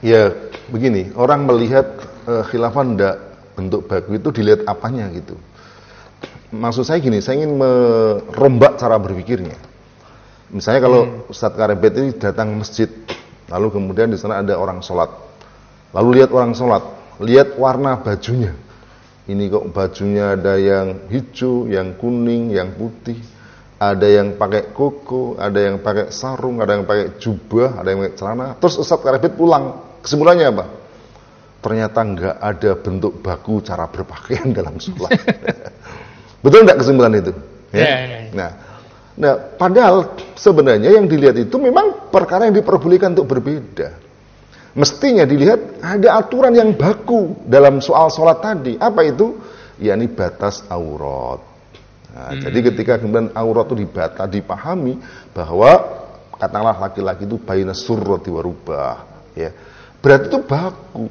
Ya, begini, orang melihat khilafah ndak bentuk baku itu dilihat apanya gitu. Maksud saya gini, saya ingin merombak cara berpikirnya. Misalnya kalau Ustadz Karebet ini datang ke masjid, lalu kemudian di sana ada orang sholat, lalu lihat orang sholat, lihat warna bajunya. Ini kok bajunya ada yang hijau, yang kuning, yang putih, ada yang pakai koko, ada yang pakai sarung, ada yang pakai jubah, ada yang pakai celana. Terus Ustadz Karebet pulang, kesimpulannya apa? Ternyata nggak ada bentuk baku cara berpakaian dalam sholat. Betul nggak kesimpulan itu? Ya. Nah, padahal sebenarnya yang dilihat itu memang perkara yang diperbolehkan untuk berbeda. Mestinya dilihat ada aturan yang baku dalam soal sholat tadi. Apa itu? Yakni batas aurat. Nah, jadi ketika kemudian aurat itu dipahami bahwa katakanlah laki-laki itu baina surrati wa rubah, ya. Berarti itu baku.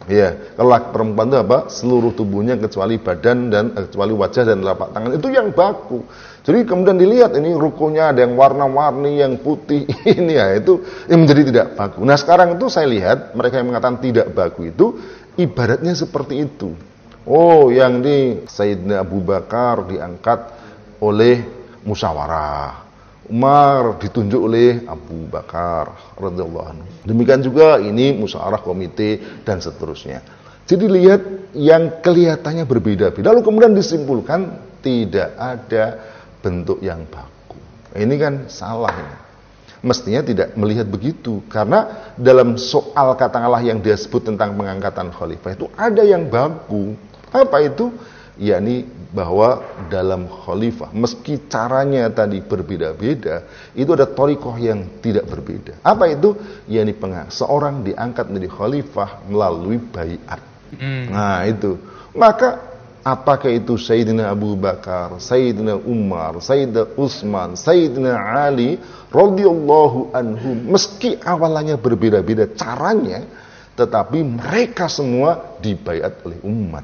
Ya, kalau perempuan itu apa? Seluruh tubuhnya kecuali badan dan kecuali wajah dan telapak tangan itu yang baku. Jadi kemudian dilihat ini rukunya ada yang warna-warni, yang putih ini ya itu yang menjadi tidak baku. Nah sekarang itu saya lihat mereka yang mengatakan tidak baku itu ibaratnya seperti itu. Oh yang di Sayyidina Abu Bakar diangkat oleh musyawarah. Umar ditunjuk oleh Abu Bakar radhiyallahu anhu. Demikian juga ini musyawarah komite dan seterusnya. Jadi lihat yang kelihatannya berbeda-beda. Lalu kemudian disimpulkan tidak ada bentuk yang baku. Ini kan salah ini. Mestinya tidak melihat begitu karena dalam soal katakanlah yang dia sebut tentang pengangkatan khalifah itu ada yang baku. Apa itu? Yakni bahwa dalam khalifah meski caranya tadi berbeda-beda itu ada thariqah yang tidak berbeda. Apa itu? Yakni seorang diangkat menjadi khalifah melalui baiat. Nah itu. Maka apakah itu Sayyidina Abu Bakar, Sayyidina Umar, Sayyidina Utsman, Sayyidina Ali radhiyallahu anhum meski awalnya berbeda-beda caranya tetapi mereka semua dibaiat oleh umat.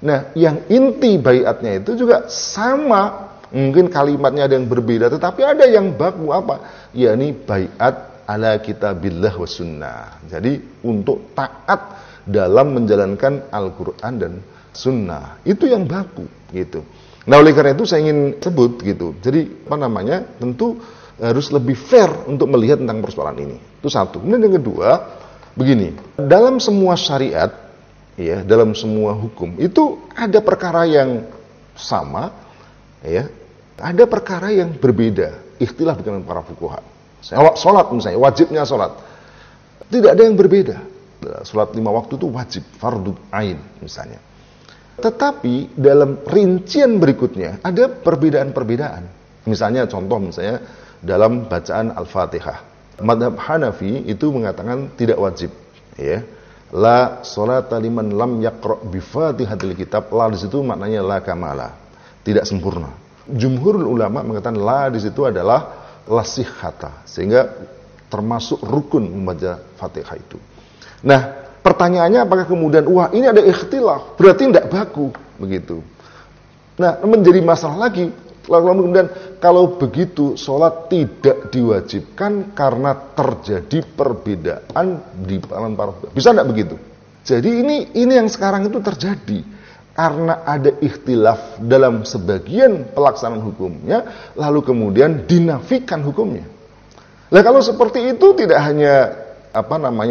Nah, yang inti baiatnya itu juga sama. Mungkin kalimatnya ada yang berbeda, tetapi ada yang baku apa? Yakni baiat ala kitabillah wa sunnah. Jadi untuk taat dalam menjalankan Al-Quran dan sunnah. Itu yang baku gitu. Nah, oleh karena itu saya ingin sebut gitu. Jadi apa namanya? Tentu harus lebih fair untuk melihat tentang persoalan ini. Itu satu. Kemudian yang kedua, begini. Dalam semua syariat ya, dalam semua hukum itu ada perkara yang sama ya, ada perkara yang berbeda, ikhtilaf dengan para fuqaha. Salat misalnya, wajibnya salat. Tidak ada yang berbeda. Salat 5 waktu itu wajib, fardhu ain misalnya. Tetapi dalam rincian berikutnya ada perbedaan-perbedaan. Misalnya contoh misalnya dalam bacaan Al-Fatihah. Mazhab Hanafi itu mengatakan tidak wajib ya. La sholata liman lam yaqra bi Fatihatil kitab. La di situ maknanya la kamala, tidak sempurna. Jumhurul ulama mengatakan la di situ adalah la sihhata, sehingga termasuk rukun membaca Fatihah itu. Nah, pertanyaannya apakah kemudian wah ini ada ikhtilaf, berarti tidak baku begitu. Nah, menjadi masalah lagi. Lalu kemudian kalau begitu sholat tidak diwajibkan karena terjadi perbedaan di kalangan para ulama. Bisa tidak begitu? Jadi ini yang sekarang itu terjadi karena ada ikhtilaf dalam sebagian pelaksanaan hukumnya, lalu kemudian dinafikan hukumnya. Nah kalau seperti itu tidak hanya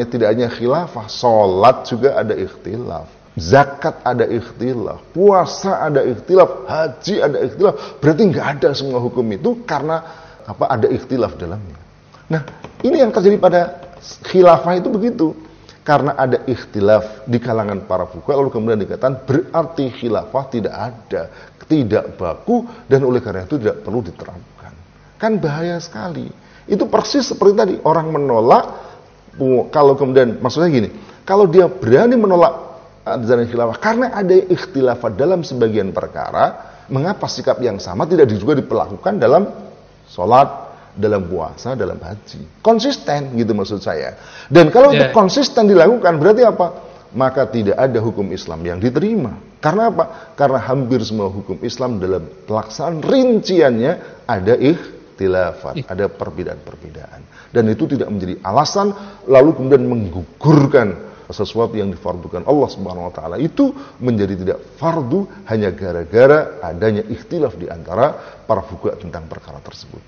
tidak hanya khilafah, sholat juga ada ikhtilaf. Zakat ada ikhtilaf, puasa ada ikhtilaf, haji ada ikhtilaf. Berarti nggak ada semua hukum itu karena ada ikhtilaf dalamnya. Nah, ini yang terjadi pada khilafah itu begitu. Karena ada ikhtilaf di kalangan para fuqaha lalu kemudian dikatakan berarti khilafah tidak ada, tidak baku dan oleh karena itu tidak perlu diterapkan. Kan bahaya sekali. Itu persis seperti tadi orang menolak kalau kemudian maksudnya gini, kalau dia berani menolak ajaran khilafah karena ada ikhtilafat dalam sebagian perkara, mengapa sikap yang sama tidak juga diperlakukan dalam sholat, dalam puasa, dalam haji? Konsisten gitu maksud saya. Dan kalau itu konsisten dilakukan berarti apa? Maka tidak ada hukum Islam yang diterima. Karena apa? Karena hampir semua hukum Islam dalam pelaksanaan rinciannya ada ikhtilafan, ada perbedaan-perbedaan. Dan itu tidak menjadi alasan lalu kemudian menggugurkan sesuatu yang difardukan Allah Subhanahu wa taala itu menjadi tidak fardu hanya gara-gara adanya ikhtilaf di antara para fuqaha tentang perkara tersebut.